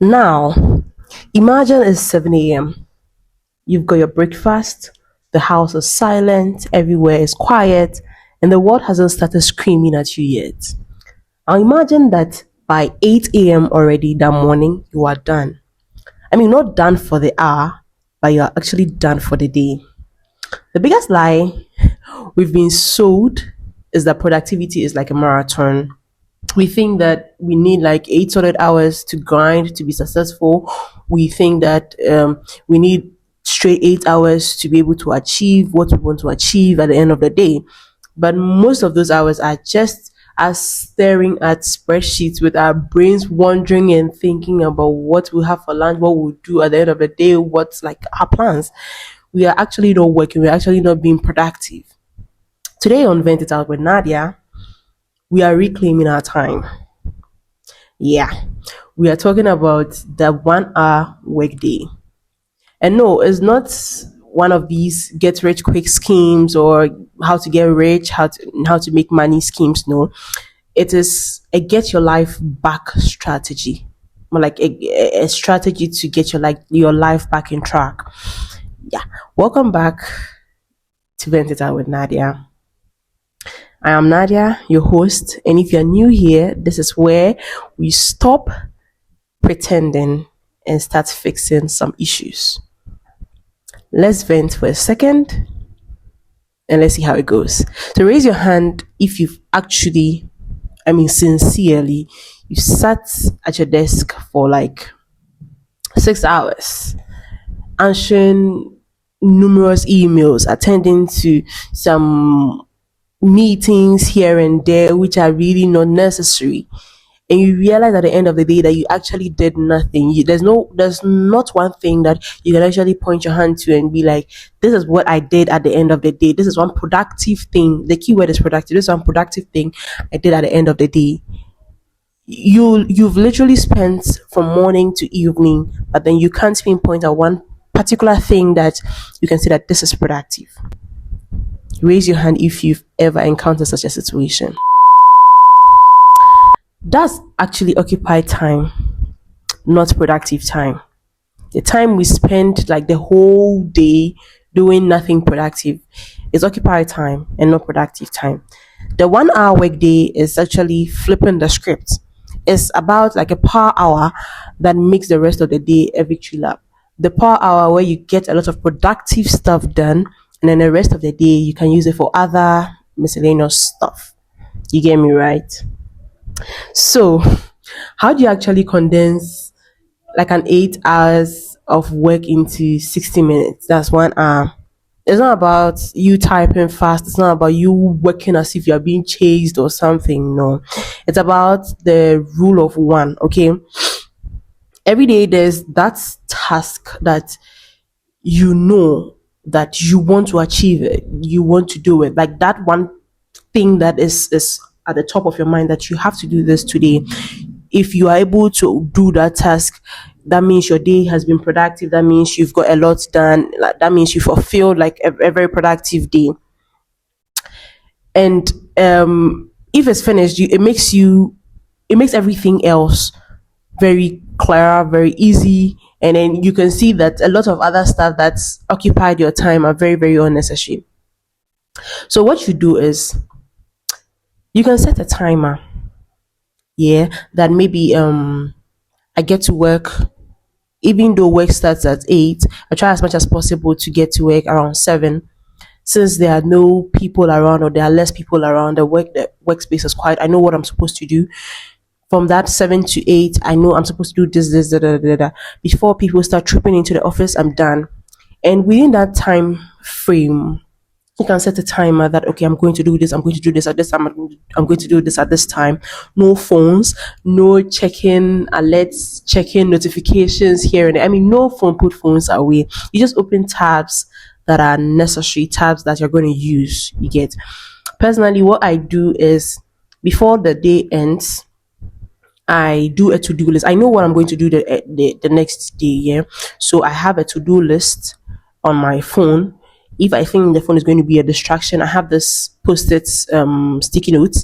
Now, imagine it's 7 a.m. You've got your breakfast, the house is silent, everywhere is quiet, and the world hasn't started screaming at you yet. Now, imagine that by 8 a.m. already that morning, you are done. I mean, not done for the hour, but you are actually done for the day. The biggest lie we've been sold is that productivity is like a marathon. We think that we need like 800 hours to grind to be successful. We think that we need straight 8 hours to be able to achieve what we want to achieve at the end of the day. But most of those hours are just us staring at spreadsheets with our brains wandering and thinking about what we have for lunch, what we'll do at the end of the day, what's like our plans. We are actually not working, we're actually not being productive. Today on Vent It Out with Nadia, we are reclaiming our time. Yeah, we are talking about the 1 hour workday. And no, it's not one of these get rich quick schemes or how to get rich, how to make money schemes. No, it is a get your life back strategy. More like a strategy to get your life back in track. Yeah. Welcome back to Vent It Out with Nadia. I am Nadia, your host, and if you're new here, this is where we stop pretending and start fixing some issues. Let's vent for a second and let's see how it goes. So raise your hand if you've actually, I mean sincerely, you sat at your desk for like 6 hours answering numerous emails, attending to some meetings here and there which are really not necessary, and you realize at the end of the day that you actually did nothing. There's not one thing that you can actually point your hand to and be like, this is what I did at the end of the day. This is one productive thing. The keyword is productive. This is one productive thing I did at the end of the day. You've literally spent from morning to evening, but then you can't pinpoint at one particular thing that you can say that this is productive. Raise your hand if you've ever encountered such a situation. That's actually occupied time, not productive time. The time we spend like the whole day doing nothing productive is occupied time and not productive time. The 1 hour workday is actually flipping the script. It's about like a power hour that makes the rest of the day a victory lap. The power hour where you get a lot of productive stuff done, and then the rest of the day you can use it for other miscellaneous stuff. You get me right? So, how do you actually condense like an 8 hours of work into 60 minutes? That's 1 hour. It's not about you typing fast. It's not about you working as if you're being chased or something. No, it's about the rule of one. Okay. Every day there's that task that you know that you want to achieve it. You want to do it. Like that one thing that is at the top of your mind that you have to do this today. If you are able to do that task, that means your day has been productive. That means you've got a lot done. Like, that means you fulfilled like a very productive day. And if it's finished, it makes everything else very clear, very easy. And then you can see that a lot of other stuff that's occupied your time are very, very unnecessary. So what you do is you can set a timer. Yeah, that maybe I get to work, even though work starts at 8, I try as much as possible to get to work around 7. Since there are no people around or there are less people around, the workspace is quiet. I know what I'm supposed to do. From that 7 to 8, I know I'm supposed to do this, da, da, da, da. Before people start trooping into the office, I'm done. And within that time frame, you can set a timer that okay, I'm going to do this, I'm going to do this at this time, I'm going to do this at this time. No phones, no checking alerts, checking notifications here and there. I mean, no phone, put phones away. You just open tabs that are necessary, tabs that you're going to use. You get. Personally, what I do is before the day ends, I do a to-do list. I know what I'm going to do the next day, yeah. So I have a to-do list on my phone. If I think the phone is going to be a distraction, I have this post-it sticky notes.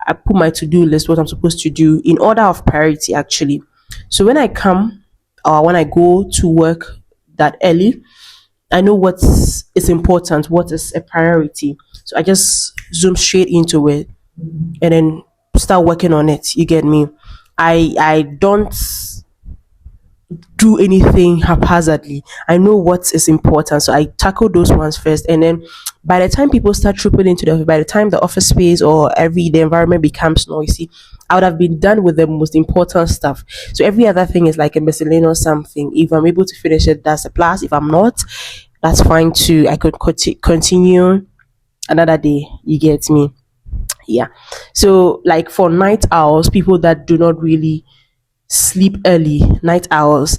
I put my to-do list, what I'm supposed to do in order of priority actually. So when I come or when I go to work that early, I know what is important, what is a priority. So I just zoom straight into it and then start working on it. You get me? I don't do anything haphazardly. I know what is important, so I tackle those ones first, and then by the time people start trooping into the office, by the time the office space or every the environment becomes noisy, I would have been done with the most important stuff. So every other thing is like a miscellaneous something. If I'm able to finish it, that's a plus. If I'm not, that's fine too. I could continue another day. You get me? Yeah. So like for night owls, people that do not really sleep early, night owls,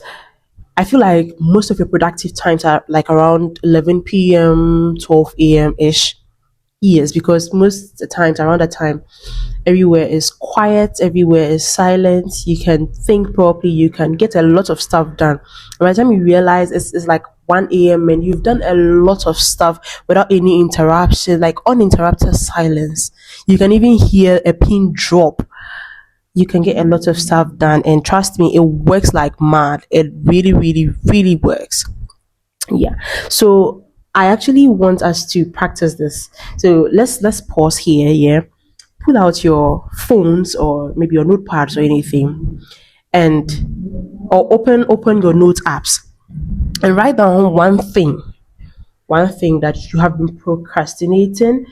I feel like most of your productive times are like around 11 p.m., 12 a.m. ish. Yes, because most of the times around that time, everywhere is quiet, everywhere is silent. You can think properly, you can get a lot of stuff done. And by the time you realize it's like 1 a.m. and you've done a lot of stuff without any interruption, like uninterrupted silence. You can even hear a pin drop. You can get a lot of stuff done, and trust me, it works like mad. It really, really, really works. Yeah. So I actually want us to practice this. So let's pause here. Yeah. Pull out your phones or maybe your notepads or anything, and or open your note apps and write down one thing that you have been procrastinating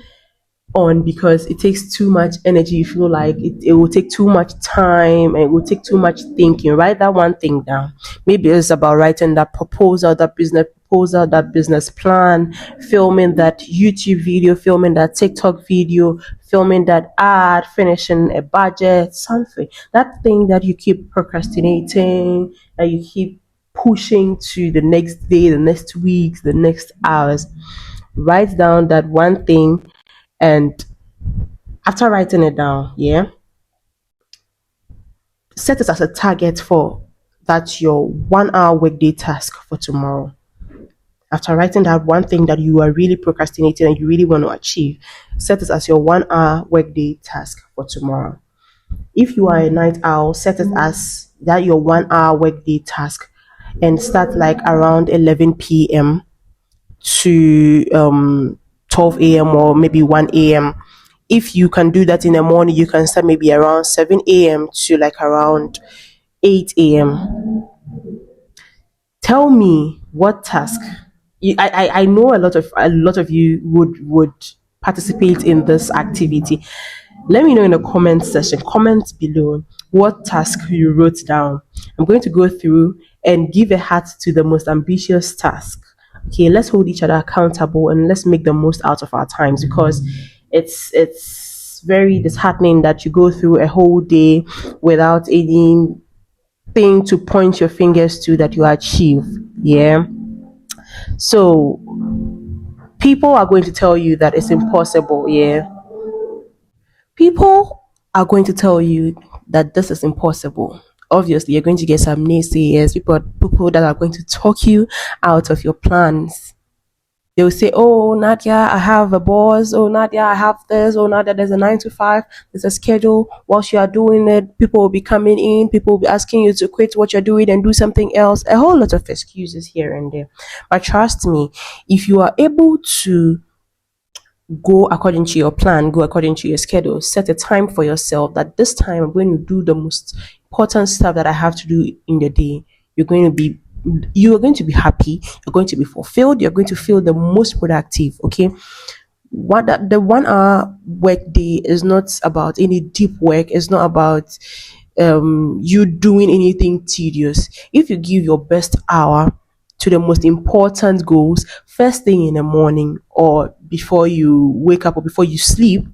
on because it takes too much energy. You feel like it will take too much time and it will take too much thinking. Write that one thing down. Maybe it's about writing that proposal, that business proposal, that business plan, filming that YouTube video, filming that TikTok video, filming that ad, finishing a budget, something. That thing that you keep procrastinating and you keep pushing to the next day, the next week, the next hours. Write down that one thing, and after writing it down, yeah, set it as a target for that's your 1 hour workday task for tomorrow. After writing that one thing that you are really procrastinating and you really want to achieve, set it as your 1 hour workday task for tomorrow. If you are a night owl, set it as that your 1 hour workday task and start like around 11 p.m. to 12 a.m. or maybe 1 a.m. If you can do that in the morning, you can start maybe around 7 a.m. to like around 8 a.m. Tell me what task. I know a lot of you would participate in this activity. Let me know in the comment section, comment below what task you wrote down. I'm going to go through and give a heart to the most ambitious task. Okay, let's hold each other accountable and let's make the most out of our times, because it's very disheartening that you go through a whole day without anything to point your fingers to that you achieve. Yeah. So people are going to tell you that it's impossible. Yeah. People are going to tell you that this is impossible. Obviously, you're going to get some naysayers, people that are going to talk you out of your plans. They'll say, "Oh, Nadia, I have a boss. Oh, Nadia, I have this. Oh, Nadia, there's a 9 to 5. There's a schedule. Whilst you are doing it, people will be coming in. People will be asking you to quit what you're doing and do something else." A whole lot of excuses here and there. But trust me, if you are able to go according to your plan, go according to your schedule, set a time for yourself that this time I'm going to do the most important stuff that I have to do in the day. You're going to be happy, you're going to be fulfilled, you're going to feel the most productive. Okay. What the 1 hour work day is not about any deep work, it's not about you doing anything tedious. If you give your best hour to the most important goals first thing in the morning or before you wake up or before you sleep,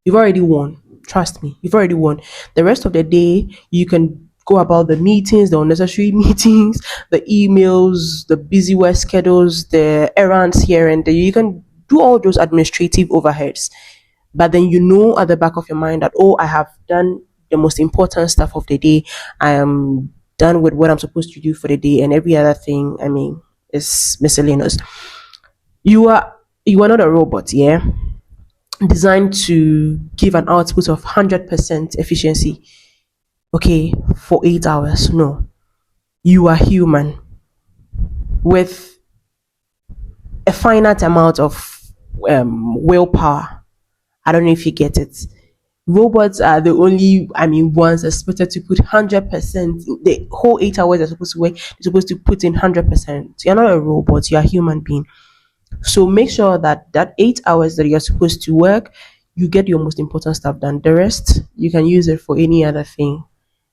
you've already won. Trust me, you've already won. The rest of the day, you can go about the meetings, the unnecessary meetings, the emails, the busy work schedules, the errands here and there. You can do all those administrative overheads. But then you know at the back of your mind that, oh, I have done the most important stuff of the day. I am done with what I'm supposed to do for the day, and every other thing, I mean, is miscellaneous. You are not a robot, yeah, designed to give an output of 100% efficiency. okay, for 8 hours. No, you are human with a finite amount of willpower. I don't know if you get it. Robots are the only, ones expected to put 100%. The whole 8 hours they're supposed to work, they're supposed to put in 100%. You're not a robot, you're a human being. So make sure that that 8 hours that you're supposed to work, you get your most important stuff done. The rest, you can use it for any other thing.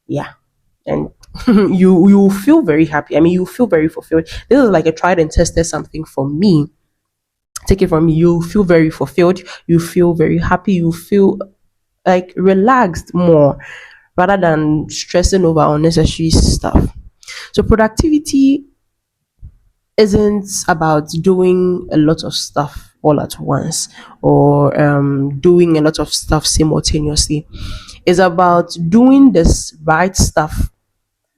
Yeah. And you will feel very happy. You feel very fulfilled. This is like a tried and tested something for me. Take it from me, you feel very fulfilled, you feel very happy, you feel like relaxed more rather than stressing over unnecessary stuff. So productivity isn't about doing a lot of stuff all at once or doing a lot of stuff simultaneously. It's about doing this right stuff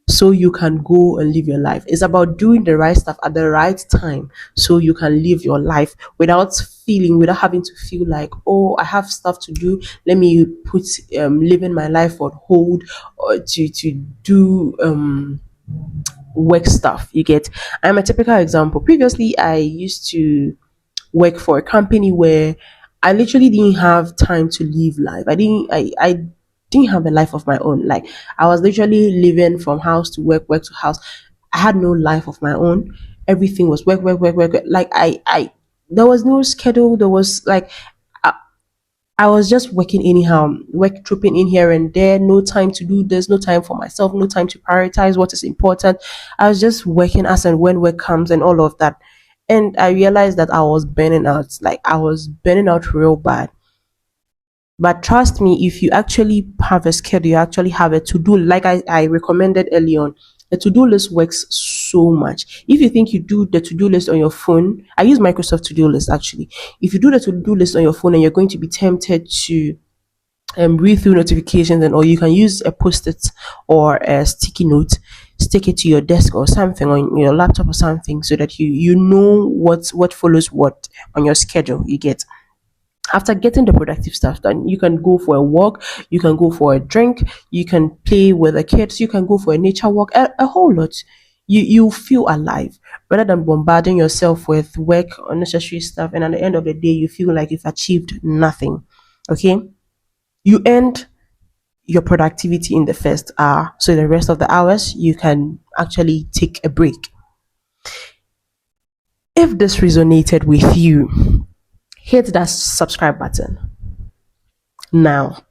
so you can go and live your life. It's about doing the right stuff at the right time so you can live your life without having to feel like, oh, I have stuff to do. Let me put living my life on hold or to do work stuff. You get? I'm a typical example. Previously, I used to work for a company where I literally didn't have time to live life. I didn't have a life of my own. Like I was literally living from house to work, work to house. I had no life of my own. Everything was work, work, work, work. Like there was no schedule. There was like I was just working anyhow, work trooping in here and there, no time to do this, no time for myself, no time to prioritize what is important. I was just working as and when work comes and all of that. And I realized that I was burning out. Like I was burning out real bad. But trust me, if you actually have a schedule, you actually have a to do, like I recommended early on, the to do list works so much. If you think you do the to do list on your phone, I use Microsoft to do list actually. If you do the to do list on your phone and you're going to be tempted to read through notifications and or you can use a post-it or a sticky note, stick it to your desk or something on your laptop or something so that you know what follows what on your schedule. You get? After getting the productive stuff done, you can go for a walk, you can go for a drink, you can play with the kids, you can go for a nature walk, a whole lot. You feel alive rather than bombarding yourself with work, unnecessary stuff, and at the end of the day, you feel like you've achieved nothing. Okay, you end your productivity in the first hour, so the rest of the hours you can actually take a break. If this resonated with you, hit that subscribe button now.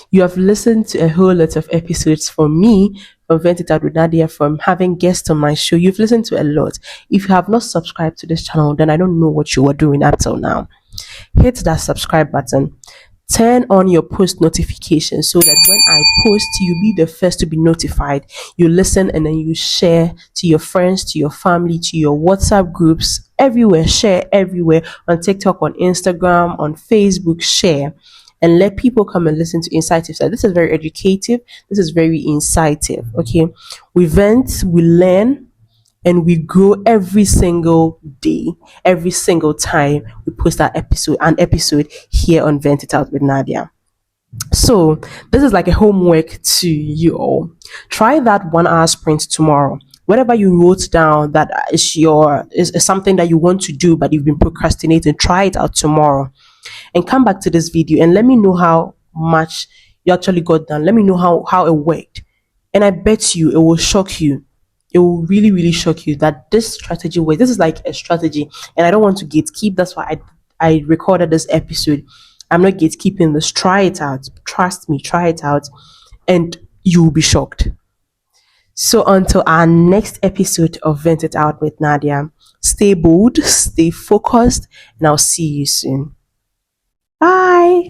You have listened to a whole lot of episodes from me, from Vent It Out with Nadia, from having guests on my show. You've listened to a lot. If you have not subscribed to this channel, then I don't know what you were doing up till now. Hit that subscribe button. Turn on your post notifications so that when I post, you'll be the first to be notified. You listen and then you share to your friends, to your family, to your WhatsApp groups, everywhere. Share everywhere on TikTok, on Instagram, on Facebook. Share and let people come and listen to Insightive. So this is very educative. This is very insightful. Okay, we vent, we learn, and we grow every single day, every single time we post an episode here on Vent It Out with Nadia. So this is like a homework to you all. Try that 1 hour sprint tomorrow. Whatever you wrote down that is something that you want to do but you've been procrastinating, try it out tomorrow and come back to this video and let me know how much you actually got done. Let me know how it worked. And I bet you it will shock you. It will really, really shock you that this strategy works. This is like a strategy, and I don't want to gatekeep. That's why I recorded this episode. I'm not gatekeeping this. Try it out. Trust me, try it out, and you will be shocked. So until our next episode of Vent It Out with Nadia, stay bold, stay focused, and I'll see you soon. Bye.